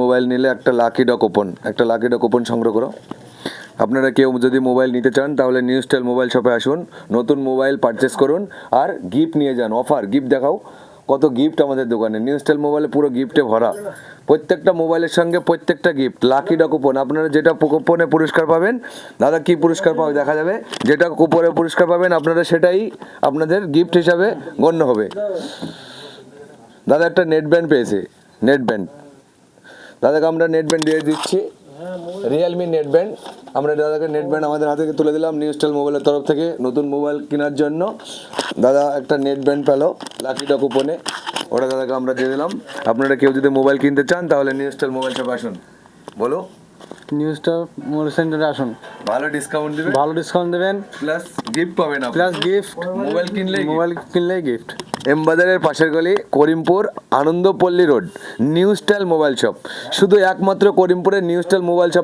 Mobile নিলে একটা lucky doc coupon সংগ্রহ করো। আপনারা কেউ যদি মোবাইল নিতে চান তাহলে নিউ স্টাইল মোবাইল শপে আসুন, নতুন মোবাইল পারচেস করুন আর গিফট নিয়ে যান। অফার গিফট দেখাও, কত গিফট আমাদের দোকানে। নিউ স্টাইল মোবাইলে পুরো গিফটে ভরা, প্রত্যেকটা মোবাইলের সঙ্গে প্রত্যেকটা গিফট লাকি ডক কুপন। আপনারা যেটা কুপনে পুরস্কার পাবেন, দাদা কি পুরস্কার পাবে দেখা যাবে, যেটা কুপনে পুরস্কার পাবেন আপনারা সেটাই আপনাদের গিফট হিসাবে গণ্য হবে। দাদা একটা নেট ব্যান্ড পেয়েছে, নেট ব্যান্ড দাদাকে আমরা নেট ব্যান্ড দিয়ে দিচ্ছি, রিয়েলমি নেট ব্যান্ড। আমরা দাদাকে নেট ব্যান্ড আমাদের হাতে তুলে দিলাম নিউ স্টাইল মোবাইলের তরফ থেকে। নতুন মোবাইল কেনার জন্য দাদা একটা নেট ব্যান্ড পেলো লাকি ডক কুপনে, ওটা দাদাকে আমরা দিয়ে দিলাম। আপনারা কেউ যদি মোবাইল কিনতে চান তাহলে নিউ স্টাইল মোবাইল শপে আসুন। বলো, নিউ স্টার মোবাইল সেন্টারে আসুন, ভালো ডিসকাউন্ট দেবেন, ভালো ডিসকাউন্ট দেবেন, প্লাস গিফট পাবেন। প্লাস গিফট, মোবাইল কিনলেই গিফট। এম বাজারের পাশের গলি, Karimpur Anandapalli road, new style mobile shop. শুধু একমাত্র করিমপুরের নিউ স্টাইল মোবাইল শপ।